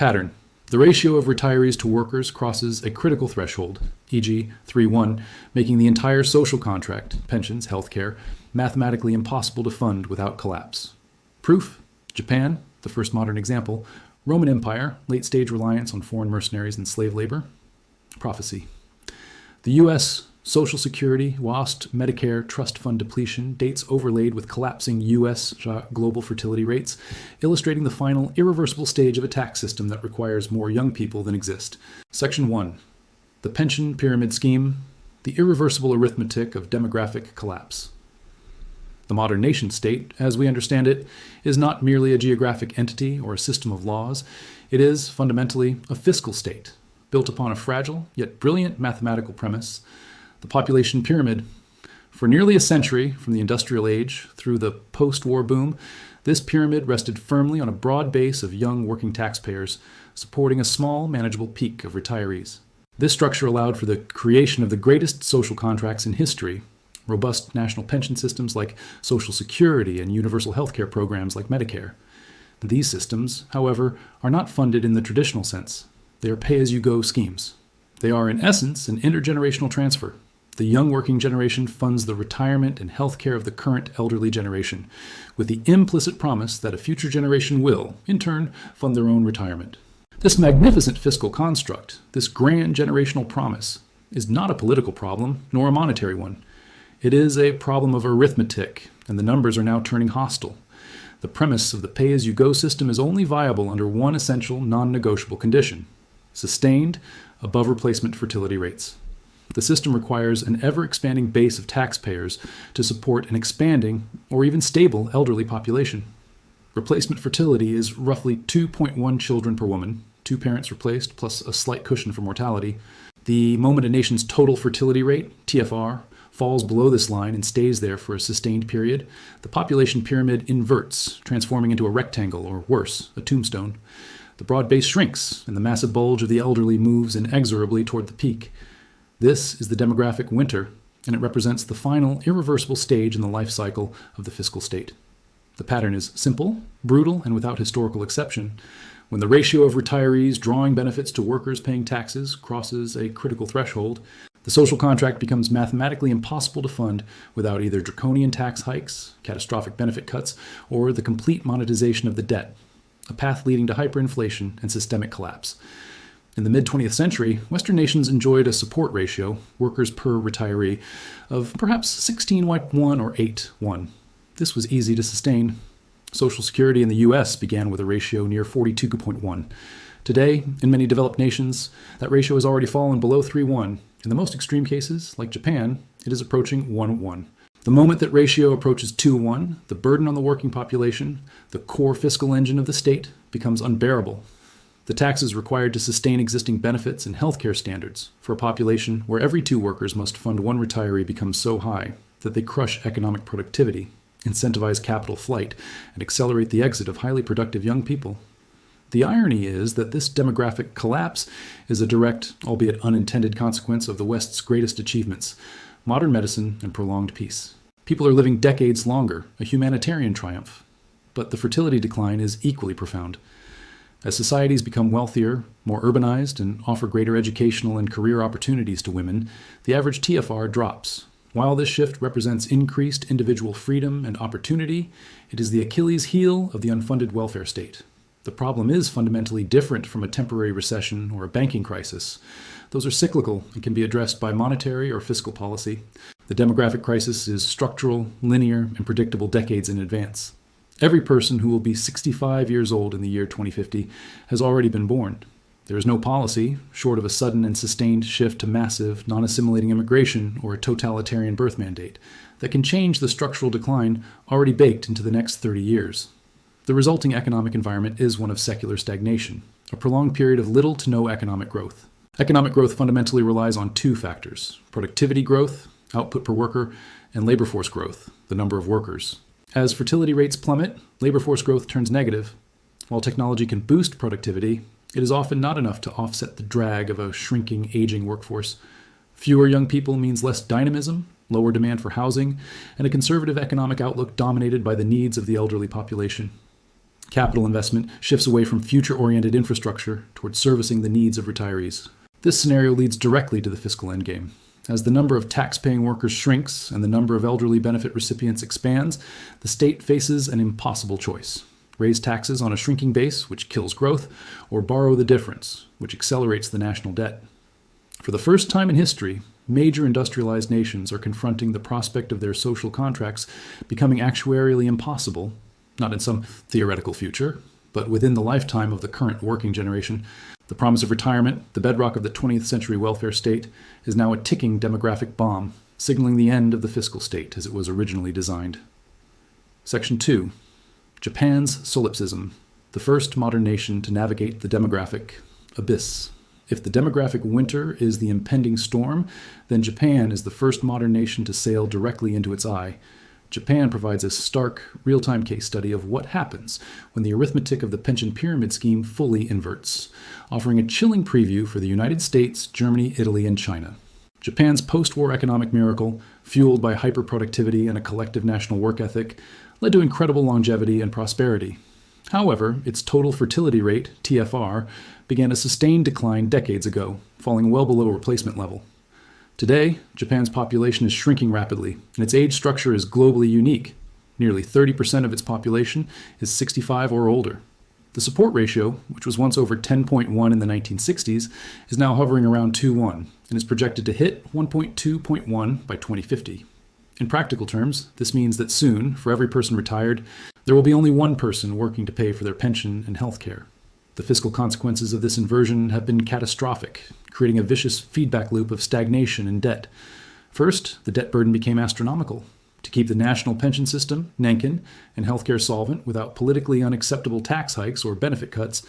Pattern. The ratio of retirees to workers crosses a critical threshold, e.g. 3:1, making the entire social contract, pensions, healthcare, mathematically impossible to fund without collapse. Proof? Japan, the first modern example. Roman Empire, late-stage reliance on foreign mercenaries and slave labor. Prophecy. The U.S. Social Security, WAST, Medicare, trust fund depletion, dates overlaid with collapsing U.S. global fertility rates, illustrating the final irreversible stage of a tax system that requires more young people than exist. Section 1. The pension pyramid scheme, the irreversible arithmetic of demographic collapse. The modern nation-state, as we understand it, is not merely a geographic entity or a system of laws. It is, fundamentally, a fiscal state, built upon a fragile yet brilliant mathematical premise, the population pyramid. For nearly a century, from the industrial age through the post-war boom, this pyramid rested firmly on a broad base of young working taxpayers, supporting a small, manageable peak of retirees. This structure allowed for the creation of the greatest social contracts in history, robust national pension systems like Social Security and universal healthcare programs like Medicare. These systems, however, are not funded in the traditional sense. They are pay-as-you-go schemes. They are, in essence, an intergenerational transfer. The young working generation funds the retirement and health care of the current elderly generation, with the implicit promise that a future generation will, in turn, fund their own retirement. This magnificent fiscal construct, this grand generational promise, is not a political problem, nor a monetary one. It is a problem of arithmetic, and the numbers are now turning hostile. The premise of the pay-as-you-go system is only viable under one essential, non-negotiable condition: sustained, above-replacement fertility rates. The system requires an ever-expanding base of taxpayers to support an expanding, or even stable, elderly population. Replacement fertility is roughly 2.1 children per woman, 2 parents replaced, plus a slight cushion for mortality. The moment a nation's total fertility rate, TFR, falls below this line and stays there for a sustained period, the population pyramid inverts, transforming into a rectangle, or worse, a tombstone. The broad base shrinks, and the massive bulge of the elderly moves inexorably toward the peak. This is the demographic winter, and it represents the final irreversible stage in the life cycle of the fiscal state. The pattern is simple, brutal, and without historical exception. When the ratio of retirees drawing benefits to workers paying taxes crosses a critical threshold, the social contract becomes mathematically impossible to fund without either draconian tax hikes, catastrophic benefit cuts, or the complete monetization of the debt, a path leading to hyperinflation and systemic collapse. In the mid-20th century, Western nations enjoyed a support ratio, workers per retiree, of perhaps 16:1 or 8:1. This was easy to sustain. Social Security in the U.S. began with a ratio near 42.1. Today, in many developed nations, that ratio has already fallen below 3:1. In the most extreme cases, like Japan, it is approaching 1:1. The moment that ratio approaches 2:1, the burden on the working population, the core fiscal engine of the state, becomes unbearable. The taxes required to sustain existing benefits and healthcare standards for a population where every 2 workers must fund 1 retiree becomes so high that they crush economic productivity, incentivize capital flight, and accelerate the exit of highly productive young people. The irony is that this demographic collapse is a direct, albeit unintended, consequence of the West's greatest achievements: modern medicine and prolonged peace. People are living decades longer, a humanitarian triumph. But the fertility decline is equally profound. As societies become wealthier, more urbanized, and offer greater educational and career opportunities to women, the average TFR drops. While this shift represents increased individual freedom and opportunity, it is the Achilles heel of the unfunded welfare state. The problem is fundamentally different from a temporary recession or a banking crisis. Those are cyclical and can be addressed by monetary or fiscal policy. The demographic crisis is structural, linear, and predictable decades in advance. Every person who will be 65 years old in the year 2050 has already been born. There is no policy, short of a sudden and sustained shift to massive, non-assimilating immigration or a totalitarian birth mandate, that can change the structural decline already baked into the next 30 years. The resulting economic environment is one of secular stagnation, a prolonged period of little to no economic growth. Economic growth fundamentally relies on 2 factors: productivity growth, output per worker, and labor force growth, the number of workers. As fertility rates plummet, labor force growth turns negative. While technology can boost productivity, it is often not enough to offset the drag of a shrinking, aging workforce. Fewer young people means less dynamism, lower demand for housing, and a conservative economic outlook dominated by the needs of the elderly population. Capital investment shifts away from future-oriented infrastructure towards servicing the needs of retirees. This scenario leads directly to the fiscal endgame. As the number of tax-paying workers shrinks and the number of elderly benefit recipients expands, the state faces an impossible choice. Raise taxes on a shrinking base, which kills growth, or borrow the difference, which accelerates the national debt. For the first time in history, major industrialized nations are confronting the prospect of their social contracts becoming actuarially impossible, not in some theoretical future, but within the lifetime of the current working generation. The promise of retirement, the bedrock of the 20th century welfare state, is now a ticking demographic bomb, signaling the end of the fiscal state as it was originally designed. Section 2. Japan's solipsism, the first modern nation to navigate the demographic abyss. If the demographic winter is the impending storm, then Japan is the first modern nation to sail directly into its eye. Japan provides a stark, real-time case study of what happens when the arithmetic of the pension pyramid scheme fully inverts, offering a chilling preview for the United States, Germany, Italy, and China. Japan's post-war economic miracle, fueled by hyper-productivity and a collective national work ethic, led to incredible longevity and prosperity. However, its total fertility rate, TFR, began a sustained decline decades ago, falling well below replacement level. Today, Japan's population is shrinking rapidly, and its age structure is globally unique. Nearly 30% of its population is 65 or older. The support ratio, which was once over 10.1 in the 1960s, is now hovering around 2:1 and is projected to hit 1.2.1 by 2050. In practical terms, this means that soon, for every person retired, there will be only one person working to pay for their pension and health care. The fiscal consequences of this inversion have been catastrophic, creating a vicious feedback loop of stagnation and debt. First, the debt burden became astronomical. To keep the national pension system, Nenkin, and healthcare solvent without politically unacceptable tax hikes or benefit cuts,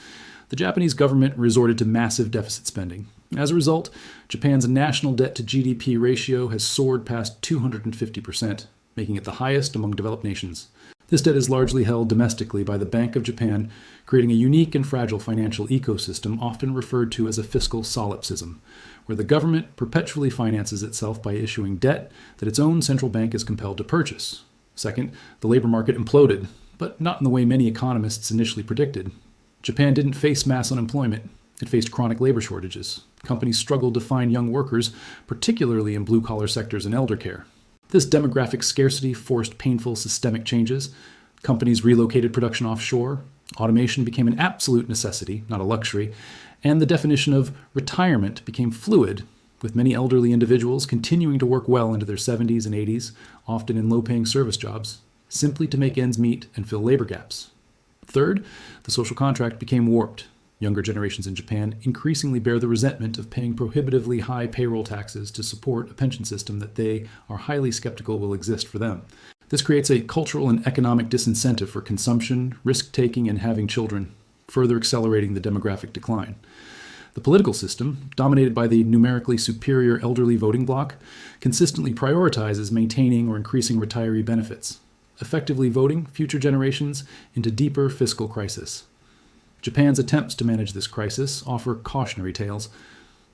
the Japanese government resorted to massive deficit spending. As a result, Japan's national debt to GDP ratio has soared past 250%, making it the highest among developed nations. This debt is largely held domestically by the Bank of Japan, creating a unique and fragile financial ecosystem often referred to as a fiscal solipsism, where the government perpetually finances itself by issuing debt that its own central bank is compelled to purchase. Second, the labor market imploded, but not in the way many economists initially predicted. Japan didn't face mass unemployment. It faced chronic labor shortages. Companies struggled to find young workers, particularly in blue-collar sectors and elder care. This demographic scarcity forced painful systemic changes. Companies relocated production offshore. Automation became an absolute necessity, not a luxury. And the definition of retirement became fluid, with many elderly individuals continuing to work well into their 70s and 80s, often in low-paying service jobs, simply to make ends meet and fill labor gaps. Third, the social contract became warped. Younger generations in Japan increasingly bear the resentment of paying prohibitively high payroll taxes to support a pension system that they are highly skeptical will exist for them. This creates a cultural and economic disincentive for consumption, risk-taking, and having children, further accelerating the demographic decline. The political system, dominated by the numerically superior elderly voting bloc, consistently prioritizes maintaining or increasing retiree benefits, effectively voting future generations into deeper fiscal crisis. Japan's attempts to manage this crisis offer cautionary tales.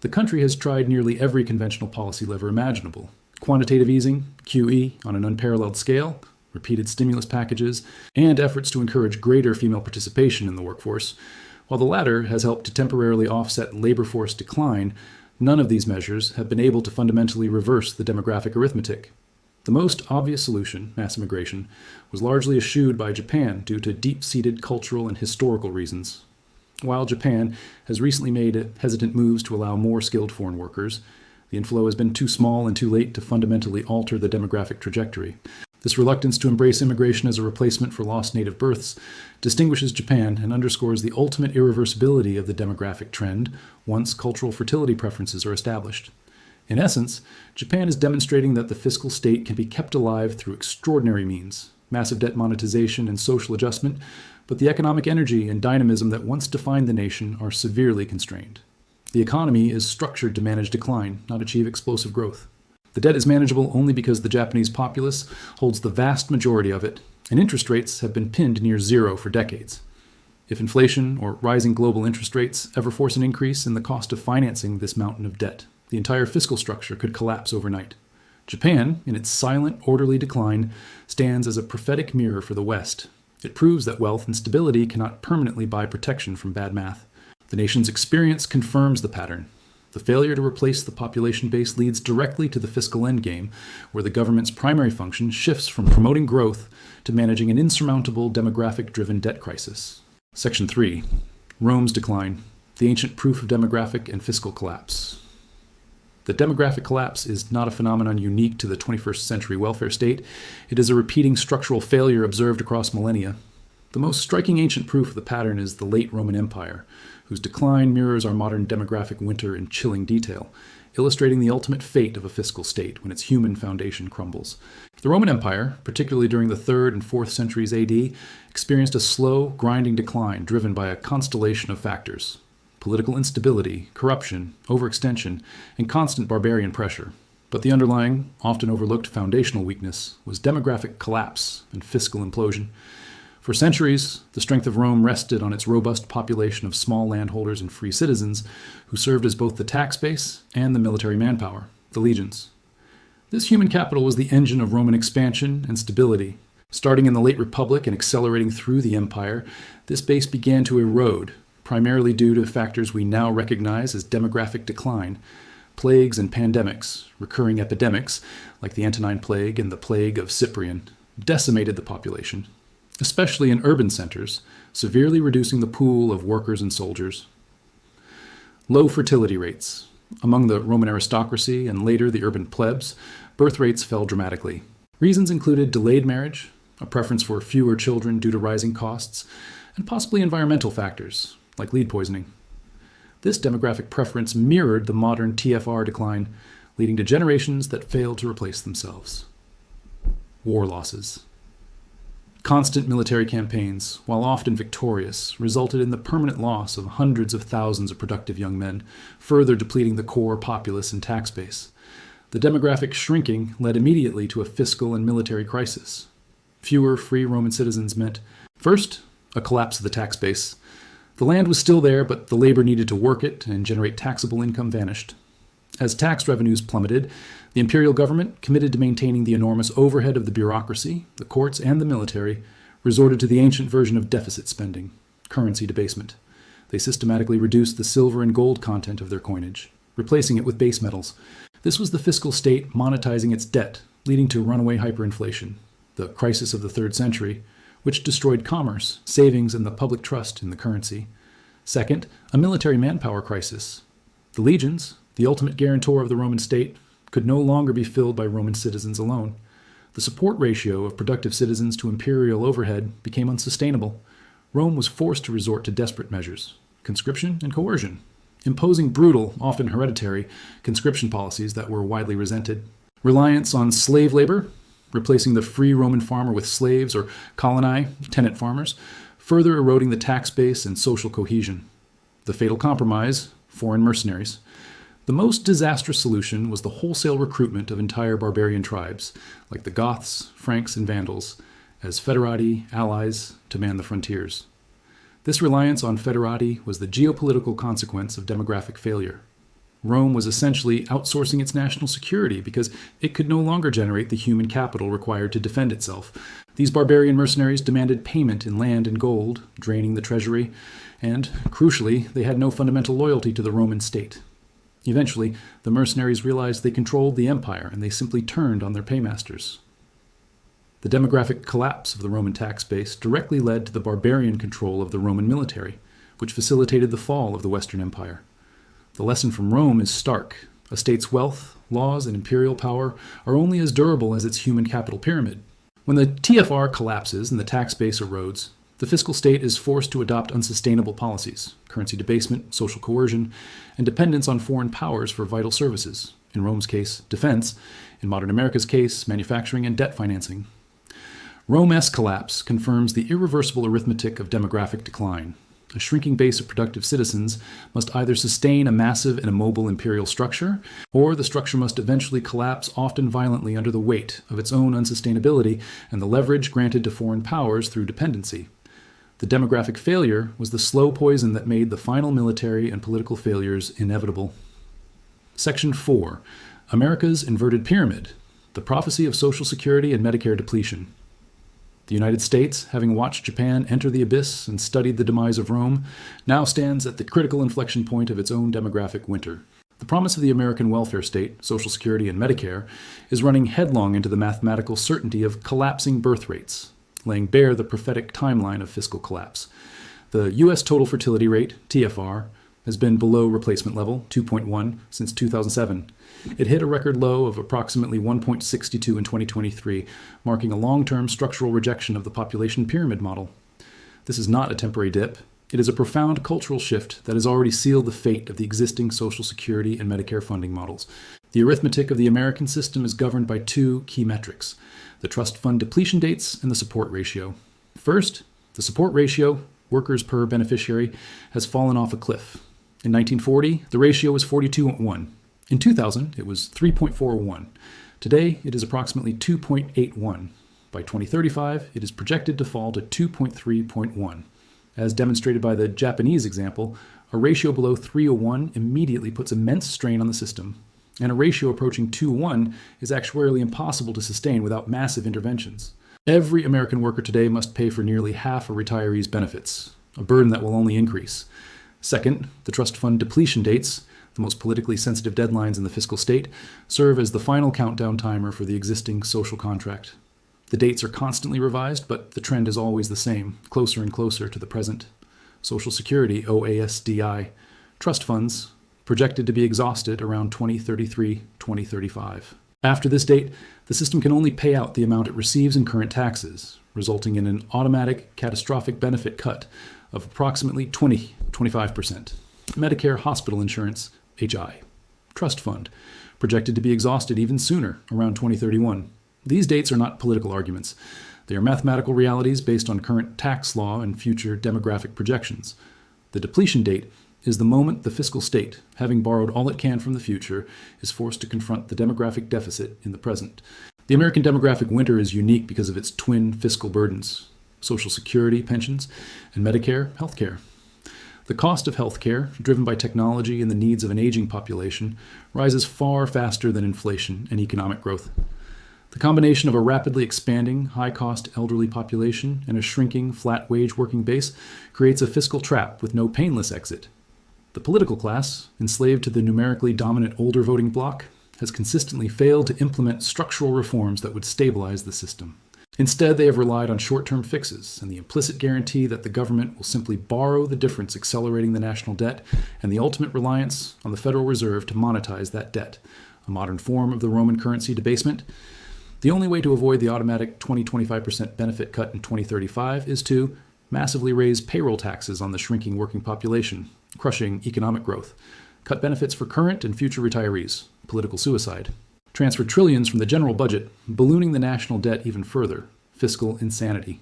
The country has tried nearly every conventional policy lever imaginable: quantitative easing, QE on an unparalleled scale, repeated stimulus packages, and efforts to encourage greater female participation in the workforce. While the latter has helped to temporarily offset labor force decline, none of these measures have been able to fundamentally reverse the demographic arithmetic. The most obvious solution, mass immigration, was largely eschewed by Japan due to deep-seated cultural and historical reasons. While Japan has recently made hesitant moves to allow more skilled foreign workers, the inflow has been too small and too late to fundamentally alter the demographic trajectory. This reluctance to embrace immigration as a replacement for lost native births distinguishes Japan and underscores the ultimate irreversibility of the demographic trend once cultural fertility preferences are established. In essence, Japan is demonstrating that the fiscal state can be kept alive through extraordinary means, massive debt monetization and social adjustment, but the economic energy and dynamism that once defined the nation are severely constrained. The economy is structured to manage decline, not achieve explosive growth. The debt is manageable only because the Japanese populace holds the vast majority of it, and interest rates have been pinned near zero for decades. If inflation or rising global interest rates ever force an increase in the cost of financing this mountain of debt, the entire fiscal structure could collapse overnight. Japan, in its silent, orderly decline, stands as a prophetic mirror for the West, It proves that wealth and stability cannot permanently buy protection from bad math. The nation's experience confirms the pattern. The failure to replace the population base leads directly to the fiscal endgame, where the government's primary function shifts from promoting growth to managing an insurmountable demographic-driven debt crisis. Section 3. Rome's decline. The ancient proof of demographic and fiscal collapse. The demographic collapse is not a phenomenon unique to the 21st century welfare state. It is a repeating structural failure observed across millennia. The most striking ancient proof of the pattern is the late Roman Empire, whose decline mirrors our modern demographic winter in chilling detail, illustrating the ultimate fate of a fiscal state when its human foundation crumbles. The Roman Empire, particularly during the 3rd and 4th centuries AD, experienced a slow, grinding decline driven by a constellation of factors: political instability, corruption, overextension, and constant barbarian pressure. But the underlying, often overlooked foundational weakness was demographic collapse and fiscal implosion. For centuries, the strength of Rome rested on its robust population of small landholders and free citizens who served as both the tax base and the military manpower, the legions. This human capital was the engine of Roman expansion and stability. Starting in the late Republic and accelerating through the empire, this base began to erode, primarily due to factors we now recognize as demographic decline. Plagues and pandemics, recurring epidemics, like the Antonine Plague and the Plague of Cyprian, decimated the population, especially in urban centers, severely reducing the pool of workers and soldiers. Low fertility rates. Among the Roman aristocracy and later the urban plebs, birth rates fell dramatically. Reasons included delayed marriage, a preference for fewer children due to rising costs, and possibly environmental factors, like lead poisoning. This demographic preference mirrored the modern TFR decline, leading to generations that failed to replace themselves. War losses. Constant military campaigns, while often victorious, resulted in the permanent loss of hundreds of thousands of productive young men, further depleting the core populace and tax base. The demographic shrinking led immediately to a fiscal and military crisis. Fewer free Roman citizens meant, first, a collapse of the tax base. The land was still there, but the labor needed to work it and generate taxable income vanished. As tax revenues plummeted, the imperial government, committed to maintaining the enormous overhead of the bureaucracy, the courts, and the military, resorted to the ancient version of deficit spending, currency debasement. They systematically reduced the silver and gold content of their coinage, replacing it with base metals. This was the fiscal state monetizing its debt, leading to runaway hyperinflation, the crisis of the 3rd century, which destroyed commerce, savings, and the public trust in the currency. Second, a military manpower crisis. The legions, the ultimate guarantor of the Roman state, could no longer be filled by Roman citizens alone. The support ratio of productive citizens to imperial overhead became unsustainable. Rome was forced to resort to desperate measures: conscription and coercion, imposing brutal, often hereditary, conscription policies that were widely resented. Reliance on slave labor, replacing the free Roman farmer with slaves or coloni, tenant farmers, further eroding the tax base and social cohesion. The fatal compromise: foreign mercenaries. The most disastrous solution was the wholesale recruitment of entire barbarian tribes, like the Goths, Franks, and Vandals, as foederati, allies, to man the frontiers. This reliance on foederati was the geopolitical consequence of demographic failure. Rome was essentially outsourcing its national security because it could no longer generate the human capital required to defend itself. These barbarian mercenaries demanded payment in land and gold, draining the treasury, and, crucially, they had no fundamental loyalty to the Roman state. Eventually, the mercenaries realized they controlled the empire, and they simply turned on their paymasters. The demographic collapse of the Roman tax base directly led to the barbarian control of the Roman military, which facilitated the fall of the Western Empire. The lesson from Rome is stark. A state's wealth, laws, and imperial power are only as durable as its human capital pyramid. When the TFR collapses and the tax base erodes, the fiscal state is forced to adopt unsustainable policies: currency debasement, social coercion, and dependence on foreign powers for vital services. In Rome's case, defense. In modern America's case, manufacturing and debt financing. Rome's collapse confirms the irreversible arithmetic of demographic decline. A shrinking base of productive citizens must either sustain a massive and immobile imperial structure, or the structure must eventually collapse, often violently, under the weight of its own unsustainability and the leverage granted to foreign powers through dependency. The demographic failure was the slow poison that made the final military and political failures inevitable. Section 4. America's Inverted Pyramid: The Prophecy of Social Security and Medicare Depletion. The United States, having watched Japan enter the abyss and studied the demise of Rome, now stands at the critical inflection point of its own demographic winter. The promise of the American welfare state, Social Security and Medicare, is running headlong into the mathematical certainty of collapsing birth rates, laying bare the prophetic timeline of fiscal collapse. The U.S. total fertility rate, TFR, has been below replacement level, 2.1, since 2007. It hit a record low of approximately 1.62 in 2023, marking a long-term structural rejection of the population pyramid model. This is not a temporary dip. It is a profound cultural shift that has already sealed the fate of the existing Social Security and Medicare funding models. The arithmetic of the American system is governed by two key metrics: the trust fund depletion dates and the support ratio. First, the support ratio, workers per beneficiary, has fallen off a cliff. In 1940, the ratio was 42.1. In 2000, it was 3.41. Today, it is approximately 2.81. By 2035, it is projected to fall to 2.3.1. As demonstrated by the Japanese example, a ratio below 3.01 immediately puts immense strain on the system, and a ratio approaching 2.1 is actuarially impossible to sustain without massive interventions. Every American worker today must pay for nearly half a retiree's benefits, a burden that will only increase. Second, the trust fund depletion dates, the most politically sensitive deadlines in the fiscal state, serve as the final countdown timer for the existing social contract. The dates are constantly revised, but the trend is always the same, closer and closer to the present. Social Security, OASDI, trust funds, projected to be exhausted around 2033-2035. After this date, the system can only pay out the amount it receives in current taxes, resulting in an automatic catastrophic benefit cut of approximately 25%. Medicare hospital insurance, HI. Trust fund, projected to be exhausted even sooner, around 2031. These dates are not political arguments. They are mathematical realities based on current tax law and future demographic projections. The depletion date is the moment the fiscal state, having borrowed all it can from the future, is forced to confront the demographic deficit in the present. The American demographic winter is unique because of its twin fiscal burdens: Social Security, pensions, and Medicare, healthcare. The cost of healthcare, driven by technology and the needs of an aging population, rises far faster than inflation and economic growth. The combination of a rapidly expanding, high-cost elderly population and a shrinking, flat-wage working base creates a fiscal trap with no painless exit. The political class, enslaved to the numerically dominant older voting bloc, has consistently failed to implement structural reforms that would stabilize the system. Instead, they have relied on short-term fixes and the implicit guarantee that the government will simply borrow the difference, accelerating the national debt, and the ultimate reliance on the Federal Reserve to monetize that debt, a modern form of the Roman currency debasement. The only way to avoid the automatic 20-25% benefit cut in 2035 is to massively raise payroll taxes on the shrinking working population, crushing economic growth, cut benefits for current and future retirees, political suicide, transfer trillions from the general budget, ballooning the national debt even further, fiscal insanity.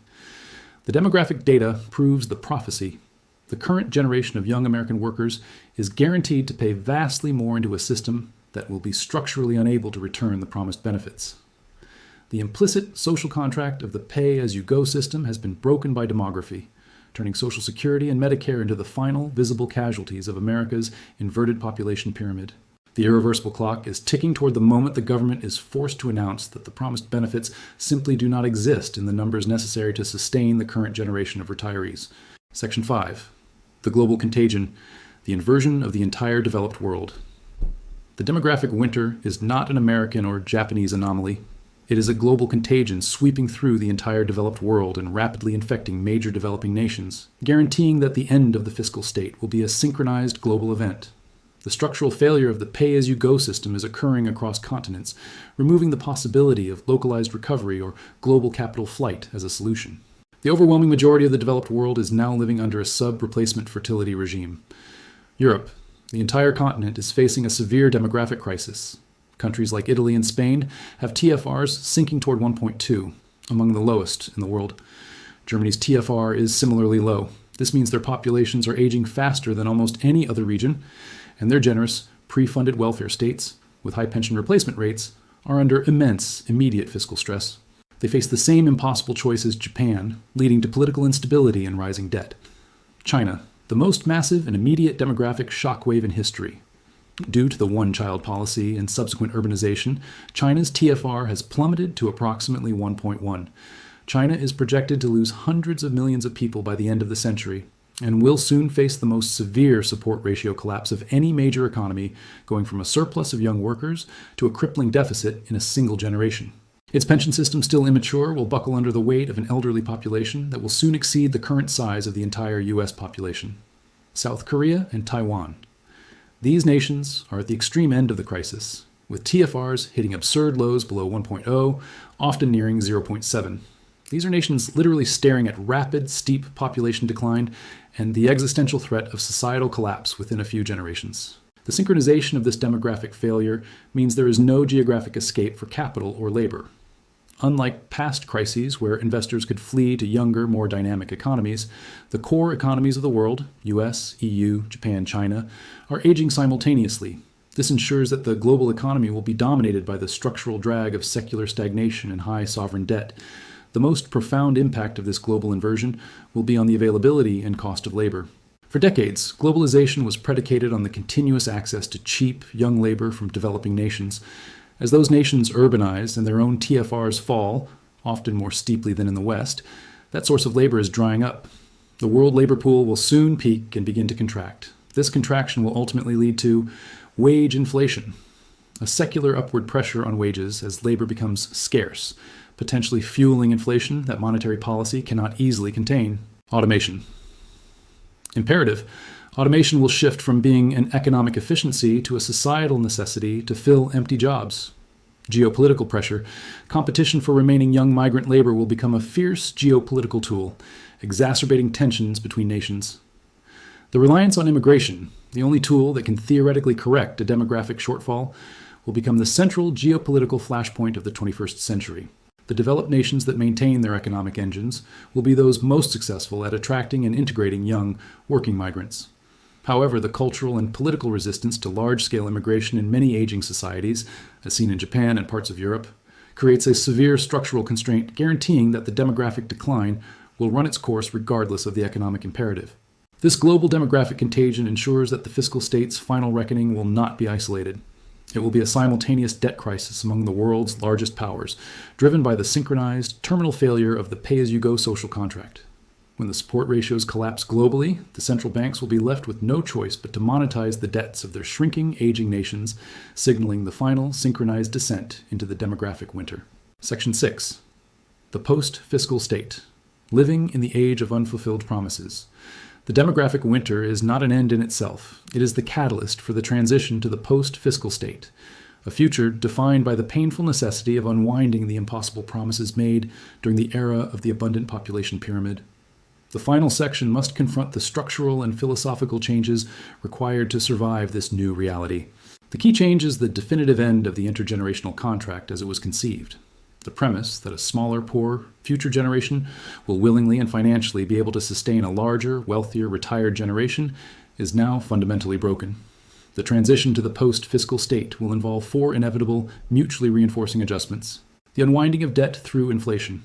The demographic data proves the prophecy. The current generation of young American workers is guaranteed to pay vastly more into a system that will be structurally unable to return the promised benefits. The implicit social contract of the pay-as-you-go system has been broken by demography, turning Social Security and Medicare into the final visible casualties of America's inverted population pyramid. The irreversible clock is ticking toward the moment the government is forced to announce that the promised benefits simply do not exist in the numbers necessary to sustain the current generation of retirees. Section 5. The global contagion, the inversion of the entire developed world. The demographic winter is not an American or Japanese anomaly. It is a global contagion sweeping through the entire developed world and rapidly infecting major developing nations, guaranteeing that the end of the fiscal state will be a synchronized global event. The structural failure of the pay-as-you-go system is occurring across continents, removing the possibility of localized recovery or global capital flight as a solution. The overwhelming majority of the developed world is now living under a sub-replacement fertility regime. Europe, the entire continent, is facing a severe demographic crisis. Countries like Italy and Spain have TFRs sinking toward 1.2, among the lowest in the world. Germany's TFR is similarly low. This means their populations are aging faster than almost any other region, and their generous, pre-funded welfare states, with high pension replacement rates, are under immense, immediate fiscal stress. They face the same impossible choice as Japan, leading to political instability and rising debt. China, the most massive and immediate demographic shockwave in history. Due to the one-child policy and subsequent urbanization, China's TFR has plummeted to approximately 1.1. China is projected to lose hundreds of millions of people by the end of the century, and will soon face the most severe support ratio collapse of any major economy, going from a surplus of young workers to a crippling deficit in a single generation. Its pension system, still immature, will buckle under the weight of an elderly population that will soon exceed the current size of the entire U.S. population. South Korea and Taiwan. These nations are at the extreme end of the crisis, with TFRs hitting absurd lows below 1.0, often nearing 0.7. These are nations literally staring at rapid, steep population decline and the existential threat of societal collapse within a few generations. The synchronization of this demographic failure means there is no geographic escape for capital or labor. Unlike past crises where investors could flee to younger, more dynamic economies, the core economies of the world, US, EU, Japan, China, are aging simultaneously. This ensures that the global economy will be dominated by the structural drag of secular stagnation and high sovereign debt. The most profound impact of this global inversion will be on the availability and cost of labor. For decades, globalization was predicated on the continuous access to cheap, young labor from developing nations. As those nations urbanize and their own TFRs fall, often more steeply than in the West, that source of labor is drying up. The world labor pool will soon peak and begin to contract. This contraction will ultimately lead to wage inflation, a secular upward pressure on wages as labor becomes scarce, potentially fueling inflation that monetary policy cannot easily contain. Automation. Imperative. Automation will shift from being an economic efficiency to a societal necessity to fill empty jobs. Geopolitical pressure. Competition for remaining young migrant labor will become a fierce geopolitical tool, exacerbating tensions between nations. The reliance on immigration, the only tool that can theoretically correct a demographic shortfall, will become the central geopolitical flashpoint of the 21st century. The developed nations that maintain their economic engines will be those most successful at attracting and integrating young, working migrants. However, the cultural and political resistance to large-scale immigration in many aging societies, as seen in Japan and parts of Europe, creates a severe structural constraint guaranteeing that the demographic decline will run its course regardless of the economic imperative. This global demographic contagion ensures that the fiscal state's final reckoning will not be isolated. It will be a simultaneous debt crisis among the world's largest powers, driven by the synchronized, terminal failure of the pay-as-you-go social contract. When the support ratios collapse globally, the central banks will be left with no choice but to monetize the debts of their shrinking, aging nations, signaling the final synchronized descent into the demographic winter. Section 6. The post-fiscal state. Living in the age of unfulfilled promises. The demographic winter is not an end in itself. It is the catalyst for the transition to the post-fiscal state, a future defined by the painful necessity of unwinding the impossible promises made during the era of the abundant population pyramid. The final section must confront the structural and philosophical changes required to survive this new reality. The key change is the definitive end of the intergenerational contract as it was conceived. The premise that a smaller, poor, future generation will willingly and financially be able to sustain a larger, wealthier, retired generation is now fundamentally broken. The transition to the post-fiscal state will involve 4 inevitable, mutually reinforcing adjustments. The unwinding of debt through inflation.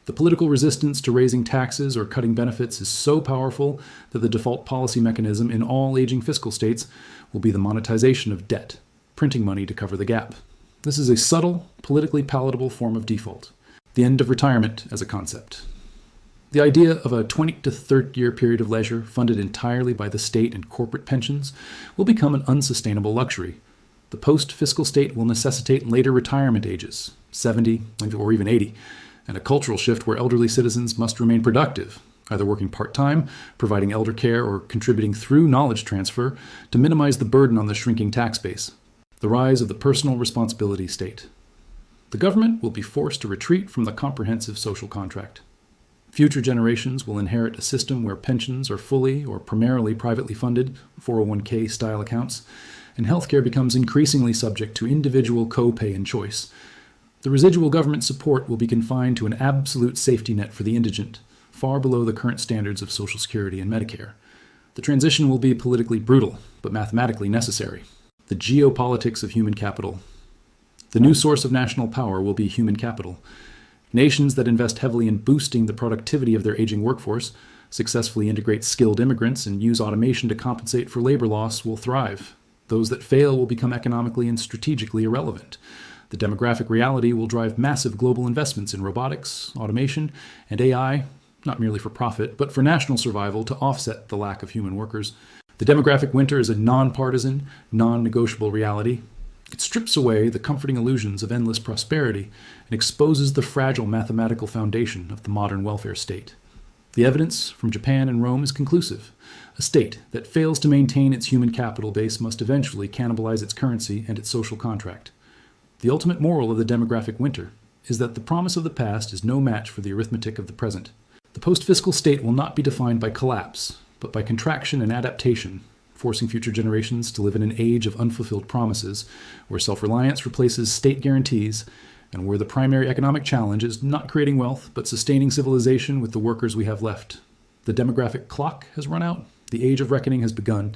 The political resistance to raising taxes or cutting benefits is so powerful that the default policy mechanism in all aging fiscal states will be the monetization of debt, printing money to cover the gap. This is a subtle, politically palatable form of default, the end of retirement as a concept. The idea of a 20 to 30-year period of leisure funded entirely by the state and corporate pensions will become an unsustainable luxury. The post-fiscal state will necessitate later retirement ages, 70 or even 80, and a cultural shift where elderly citizens must remain productive, either working part-time, providing elder care, or contributing through knowledge transfer to minimize the burden on the shrinking tax base. The rise of the personal responsibility state. The government will be forced to retreat from the comprehensive social contract. Future generations will inherit a system where pensions are fully or primarily privately funded, 401k style accounts, and healthcare becomes increasingly subject to individual co-pay and choice. The residual government support will be confined to an absolute safety net for the indigent, far below the current standards of Social Security and Medicare. The transition will be politically brutal, but mathematically necessary. The geopolitics of human capital. The new source of national power will be human capital. Nations that invest heavily in boosting the productivity of their aging workforce, successfully integrate skilled immigrants, and use automation to compensate for labor loss will thrive. Those that fail will become economically and strategically irrelevant. The demographic reality will drive massive global investments in robotics, automation, and AI, not merely for profit, but for national survival to offset the lack of human workers. The demographic winter is a nonpartisan, non-negotiable reality. It strips away the comforting illusions of endless prosperity and exposes the fragile mathematical foundation of the modern welfare state. The evidence from Japan and Rome is conclusive. A state that fails to maintain its human capital base must eventually cannibalize its currency and its social contract. The ultimate moral of the demographic winter is that the promise of the past is no match for the arithmetic of the present. The post-fiscal state will not be defined by collapse, but by contraction and adaptation, forcing future generations to live in an age of unfulfilled promises, where self-reliance replaces state guarantees, and where the primary economic challenge is not creating wealth, but sustaining civilization with the workers we have left. The demographic clock has run out, the age of reckoning has begun,